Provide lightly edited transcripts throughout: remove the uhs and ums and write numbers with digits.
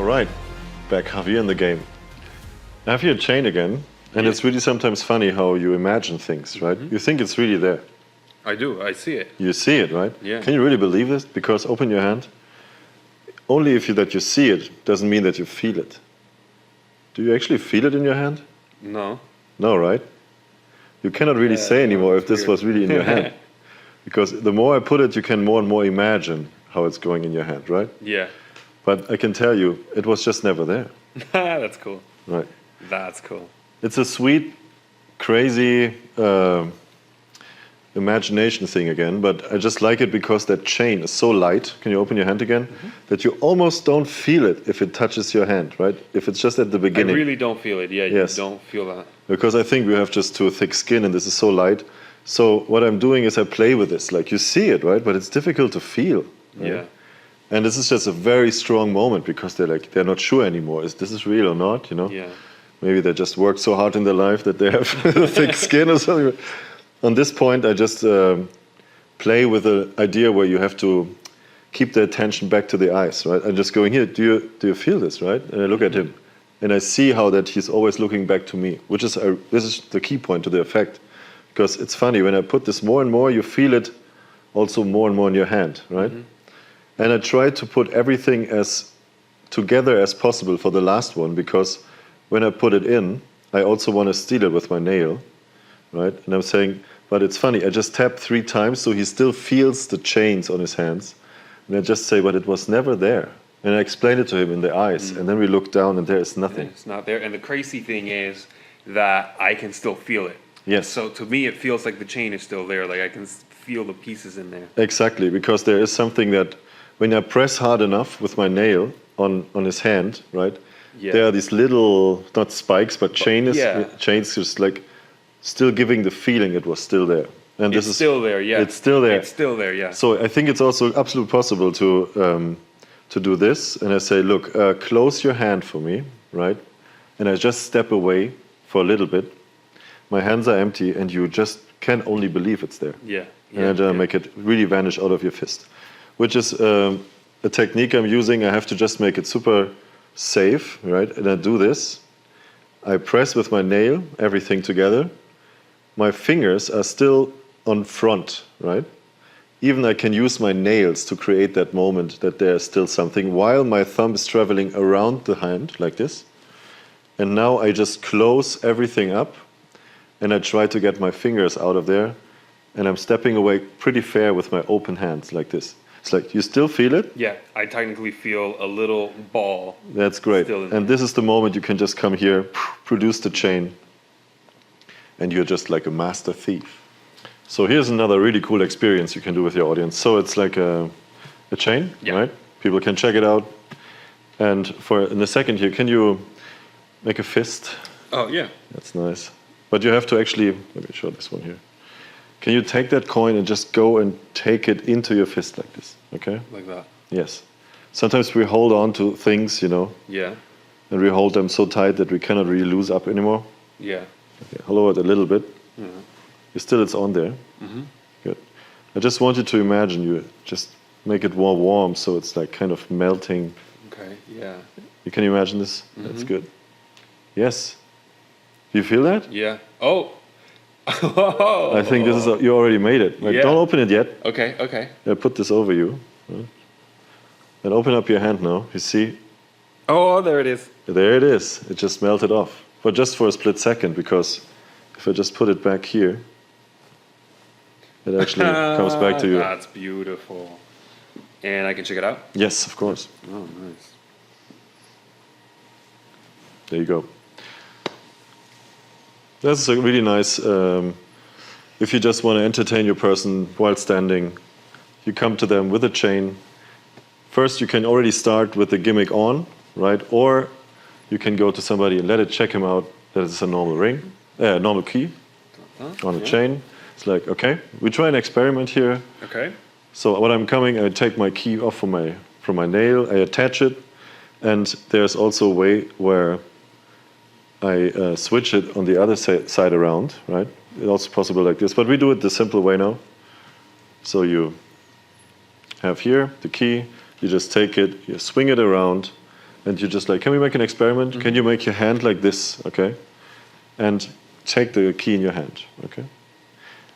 right, back Javier in the game. I have here a chain again, and it's really sometimes funny how you imagine things, right? You think it's really there. I do, I see it. You see it, right? Yeah. Can you really believe this? Because open your hand. Only if you see it doesn't mean that you feel it. Do you actually feel it in your hand? No. No, right? You cannot really say anymore if this was really in your hand. Because the more I put it, you can more and more imagine how it's going in your hand, right? Yeah. But I can tell you, it was just never there. That's cool. Right. That's cool. It's a sweet, crazy imagination thing again, but I just like it because that chain is so light. Can you open your hand again? That you almost don't feel it if it touches your hand, right? If it's just at the beginning. I really don't feel it. Yeah, Yes. you don't feel that. Because I think we have just too thick skin and this is so light. So what I'm doing is I play with this. Like you see it, right? But it's difficult to feel. Right? Yeah. And this is just a very strong moment because they're not sure anymore. Is this real or not? You know? Yeah. Maybe they just worked so hard in their life that they have thick skin or something. On this point, I just play with the idea where you have to keep the attention back to the eyes, right? I'm just going here. Do you feel this, right? And I look at him, and I see how that he's always looking back to me, which is this is the key point to the effect, because it's funny when I put this more and more, you feel it also more and more in your hand, right? And I try to put everything as together as possible for the last one, because when I put it in, I also want to steal it with my nail, right? And I'm saying, but it's funny, I just tap 3 times so he still feels the chains on his hands. And I just say, but it was never there. And I explain it to him in the eyes, and then we look down and there is nothing. It's not there. And the crazy thing is that I can still feel it. Yes. So to me, it feels like the chain is still there. Like I can feel the pieces in there. Exactly, because there is something that when I press hard enough with my nail on his hand, right? Yeah. There are these little, not spikes, but chains just like still giving the feeling it was still there. And It's still there, yeah. It's still there. It's still there, yeah. So I think it's also absolutely possible to do this. And I say, look, close your hand for me, right? And I just step away for a little bit. My hands are empty, and you just can only believe it's there. Yeah. And make it really vanish out of your fist, which is a technique I'm using. I have to just make it super safe, right? And I do this. I press with my nail everything together. My fingers are still on front, right? Even I can use my nails to create that moment that there's still something while my thumb is traveling around the hand like this. And now I just close everything up and I try to get my fingers out of there, and I'm stepping away pretty fair with my open hands like this. It's like, you still feel it? Yeah, I technically feel a little ball. That's great. Still in And this is the moment you can just come here, produce the chain, and you're just like a master thief. So here's another really cool experience you can do with your audience. So it's like a chain, right? People can check it out. And in a second here, can you make a fist? Oh, yeah. That's nice. But you have to actually, let me show this one here. Can you take that coin and just go and take it into your fist like this, okay? Like that. Yes. Sometimes we hold on to things, you know, Yeah. and we hold them so tight that we cannot really lose up anymore. Yeah. Okay, lower it a little bit. Still it's on there. Good. I just want you to imagine you just make it more warm so it's like kind of melting. Okay, yeah. Can you imagine this? That's good. Yes. Do you feel that? Yeah. Oh! I think this is, you already made it. Like, Yeah. don't open it yet. Okay, okay. I put this over you. And open up your hand now. You see? Oh, there it is. There it is. It just melted off. But just for a split second, because if I just put it back here, it actually comes back to you. That's beautiful. And I can check it out? Yes, of course. Oh, nice. There you go. That's a really nice, if you just want to entertain your person while standing, you come to them with a chain. First, you can already start with the gimmick on, right? Or you can go to somebody and let it check him out that it's a normal ring, normal key on a chain. It's like, okay, we try an experiment here. Okay. So when I'm coming, I take my key off from my nail, I attach it, and there's also a way where I switch it on the other side around, right? It's also possible like this, but we do it the simple way now. So you have here the key, you just take it, you swing it around, and you're just like, can we make an experiment? Can you make your hand like this, okay? And take the key in your hand, okay?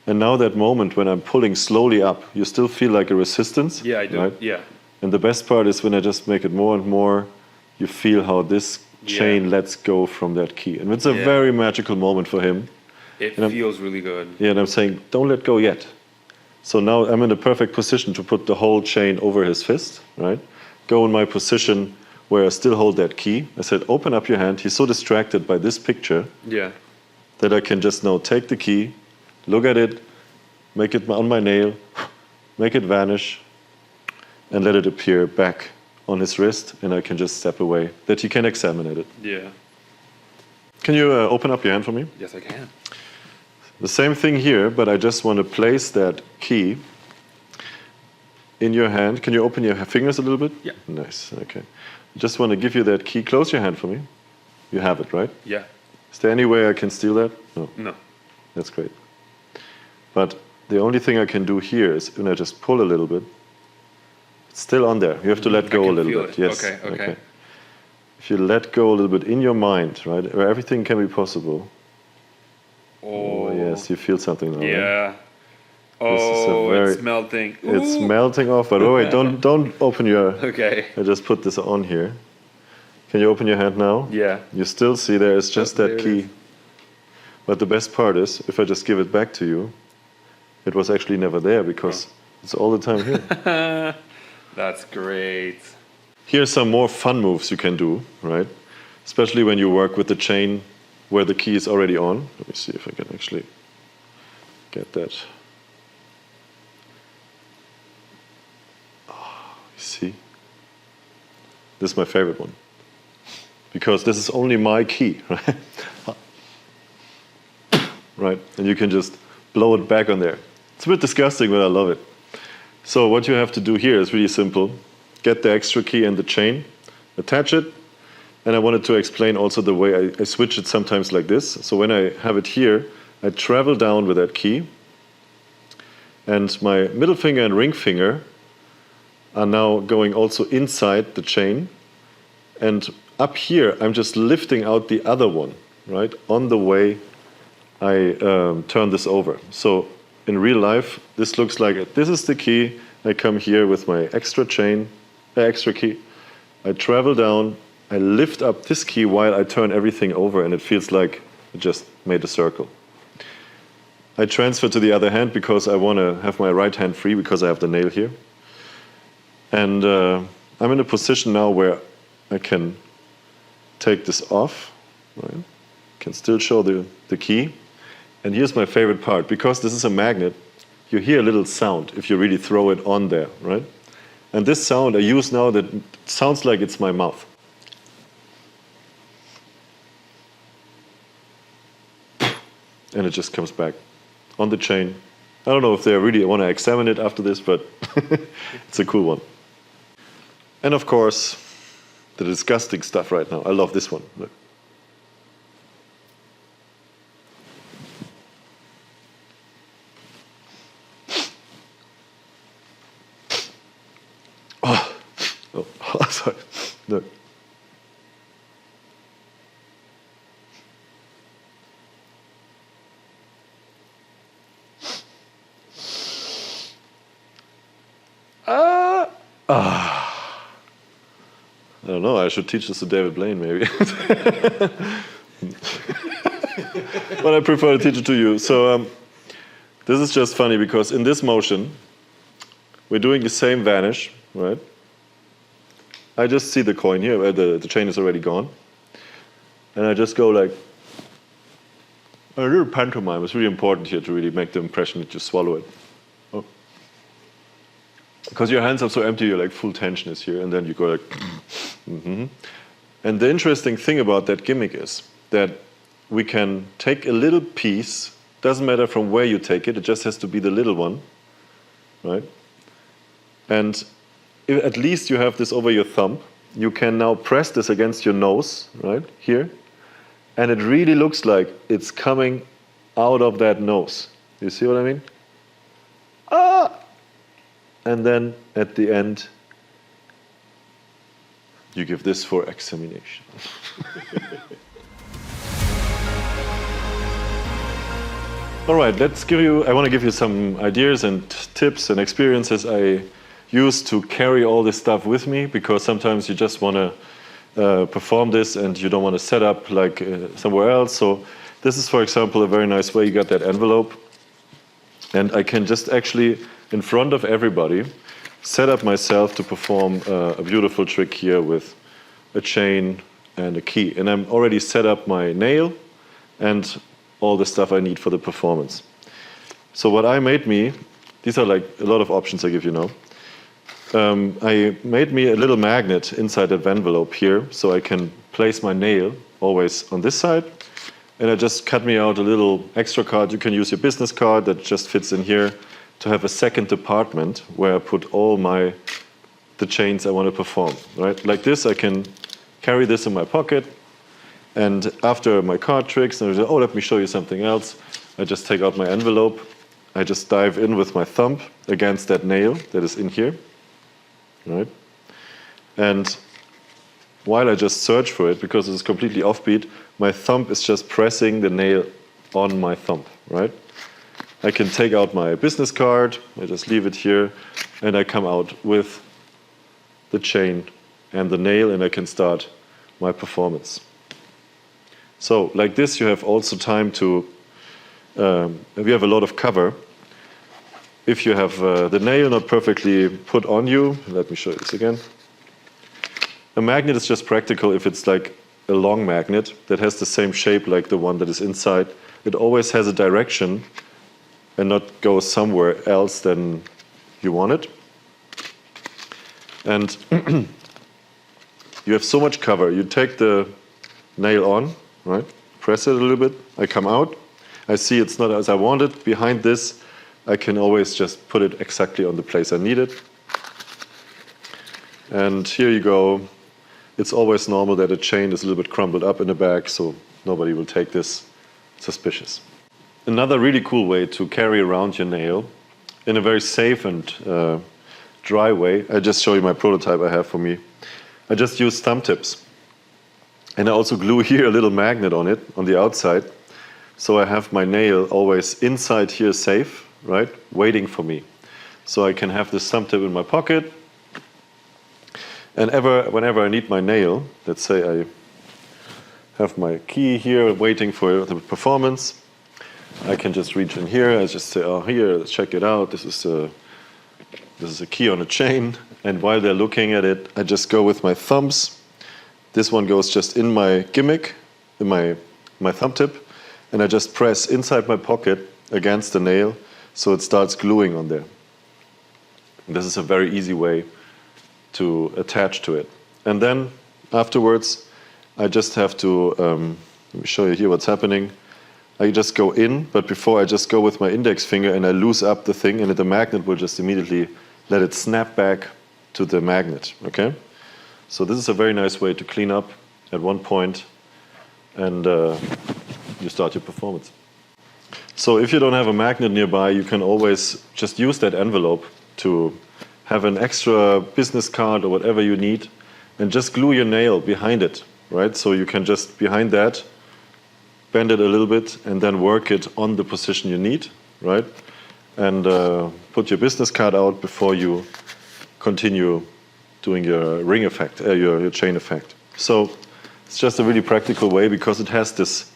And now that moment when I'm pulling slowly up, you still feel like a resistance? Yeah, I do. Right? Yeah. And the best part is when I just make it more and more, you feel how this chain lets go from that key. And it's a very magical moment for him. It feels really good. Yeah, and I'm saying, don't let go yet. So now I'm in the perfect position to put the whole chain over his fist, right? Go in my position where I still hold that key. I said, open up your hand. He's so distracted by this picture that I can just now take the key, look at it, make it on my nail, make it vanish, and let it appear back on his wrist, and I can just step away, that he can examine it. Yeah. Can you open up your hand for me? Yes, I can. The same thing here, but I just want to place that key in your hand. Can you open your fingers a little bit? Yeah. Nice, okay. I just want to give you that key. Close your hand for me. You have it, right? Yeah. Is there any way I can steal that? No. No. That's great. But the only thing I can do here is when I just pull a little bit, it's still on there. You have to let go a little bit. Yes. Okay. If you let go a little bit in your mind, right, where everything can be possible. Oh yes, you feel something now. Yeah. Right? Oh, it's melting. It's melting off. But wait, don't open your. Okay. I just put this on here. Can you open your hand now? Yeah. You still see there is just that There it key. is. But the best part is, if I just give it back to you, it was actually never there because it's all the time here. That's great. Here are some more fun moves you can do, right? Especially when you work with the chain where the key is already on. Let me see if I can actually get that. Oh, you see? This is my favorite one. Because this is only my key, right? Right, and you can just blow it back on there. It's a bit disgusting, but I love it. So what you have to do here is really simple. Get the extra key and the chain, attach it, and I wanted to explain also the way I switch it sometimes like this. So when I have it here, I travel down with that key, and my middle finger and ring finger are now going also inside the chain, and up here I'm just lifting out the other one, right, on the way I turn this over. So in real life, this looks like it. This is the key. I come here with my extra chain, extra key. I travel down. I lift up this key while I turn everything over, and it feels like I just made a circle. I transfer to the other hand because I want to have my right hand free because I have the nail here. And I'm in a position now where I can take this off. Right? Can still show the key. And here's my favorite part. Because this is a magnet, you hear a little sound if you really throw it on there, right? And this sound I use now that sounds like it's my mouth. And it just comes back on the chain. I don't know if they really want to examine it after this, but it's a cool one. And of course, the disgusting stuff right now. I love this one. Look. Oh, sorry. Look. I don't know, I should teach this to David Blaine, maybe. But I prefer to teach it to you. So this is just funny because in this motion, we're doing the same vanish, right? I just see the coin here, where the chain is already gone. And I just go like, a little pantomime. It's really important here to really make the impression that you swallow it. Oh. Because your hands are so empty, you're like full tension is here, and then you go like, mm-hmm. And the interesting thing about that gimmick is that we can take a little piece, doesn't matter from where you take it, it just has to be the little one, right? And if at least you have this over your thumb, you can now press this against your nose, right, here, and it really looks like it's coming out of that nose. You see what I mean? Ah! And then at the end, You give this for examination. All right, I want to give you some ideas and tips and experiences I use to carry all this stuff with me, because sometimes you just want to perform this and you don't want to set up like somewhere else. So this is, for example, a very nice way. You got that envelope, and I can just actually, in front of everybody, set up myself to perform a beautiful trick here with a chain and a key. And I'm already set up my nail and all the stuff I need for the performance. So what I made me, these are like a lot of options I give you now. I made me a little magnet inside that envelope here, so I can place my nail always on this side. And I just cut me out a little extra card. You can use your business card that just fits in here to have a second department where I put all the chains I want to perform. Right? Like this, I can carry this in my pocket. And after my card tricks, and I say, oh, let me show you something else. I just take out my envelope. I just dive in with my thumb against that nail that is in here. Right? And while I just search for it, because it's completely offbeat, my thumb is just pressing the nail on my thumb. Right? I can take out my business card. I just leave it here, and I come out with the chain and the nail, and I can start my performance. So like this, you have also time to, if you have a lot of cover, if you have the nail not perfectly put on you, let me show you this again. A magnet is just practical if it's like a long magnet that has the same shape like the one that is inside. It always has a direction and not go somewhere else than you want it. And you have so much cover. You take the nail on, right? Press it a little bit. I come out. I see it's not as I want it. Behind this, I can always just put it exactly on the place I need it. And here you go. It's always normal that a chain is a little bit crumpled up in the back, so nobody will take this suspicious. Another really cool way to carry around your nail in a very safe and dry way, I just show you my prototype I have for me. I just use thumb tips. And I also glue here a little magnet on it, on the outside. So I have my nail always inside here safe, right, waiting for me. So I can have this thumb tip in my pocket. And whenever I need my nail, let's say I have my key here waiting for the performance, I can just reach in here. I just say, oh, here, let's check it out. This is a key on a chain. And while they're looking at it, I just go with my thumbs. This one goes just in my gimmick, in my thumb tip, and I just press inside my pocket against the nail so it starts gluing on there. And this is a very easy way to attach to it. And then afterwards, I just have to, let me show you here what's happening. I just go in, but before I just go with my index finger and I loose up the thing, and the magnet will just immediately let it snap back to the magnet, okay? So this is a very nice way to clean up at one point, and you start your performance. So if you don't have a magnet nearby, you can always just use that envelope to have an extra business card or whatever you need, and just glue your nail behind it, right? So you can just, behind that, bend it a little bit and then work it on the position you need, right? And put your business card out before you continue doing your ring effect, your chain effect. So it's just a really practical way, because it has this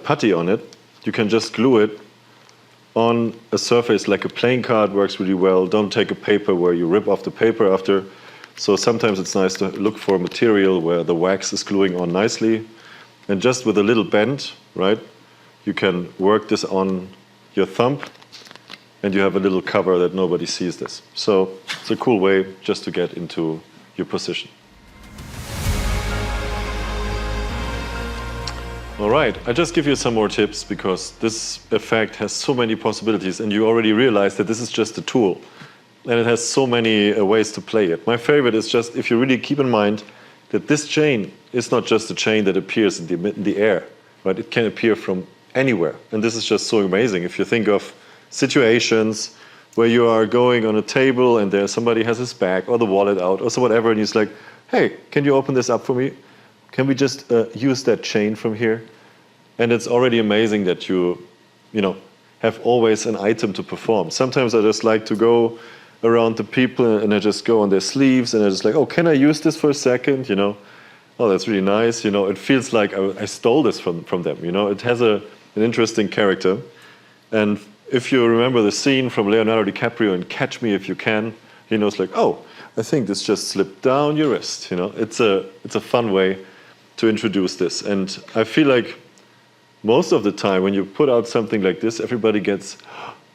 putty on it. You can just glue it on a surface like a playing card. Works really well. Don't take a paper where you rip off the paper after. So sometimes it's nice to look for a material where the wax is gluing on nicely. And just with a little bend, right, you can work this on your thumb, and you have a little cover that nobody sees this. So it's a cool way just to get into your position. All right, I just give you some more tips, because this effect has so many possibilities, and you already realize that this is just a tool, and it has so many ways to play it. My favorite is just, if you really keep in mind that this chain is not just a chain that appears in the air, right? It can appear from anywhere, and this is just so amazing. If you think of situations where you are going on a table and there somebody has his bag or the wallet out or so whatever, and he's like, hey, can you open this up for me? Can we just use that chain from here? And it's already amazing that you have always an item to perform. Sometimes I just like to go around the people and I just go on their sleeves and I just like, oh, can I use this for a second? Oh, that's really nice. It feels like I stole this from them. It has an interesting character. And if you remember the scene from Leonardo DiCaprio in Catch Me If You Can, it's like, oh, I think this just slipped down your wrist. It's a fun way to introduce this. And I feel like most of the time when you put out something like this, everybody gets,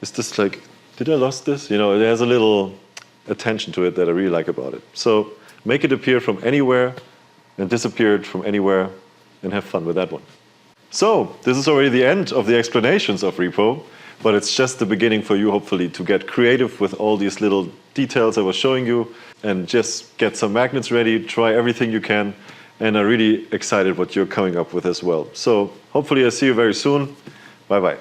is this like, did I lost this? It has a little attention to it that I really like about it. So make it appear from anywhere and disappear from anywhere and have fun with that one. So this is already the end of the explanations of Repo, but it's just the beginning for you, hopefully, to get creative with all these little details I was showing you and just get some magnets ready, try everything you can, and I'm really excited what you're coming up with as well. So hopefully I see you very soon. Bye-bye.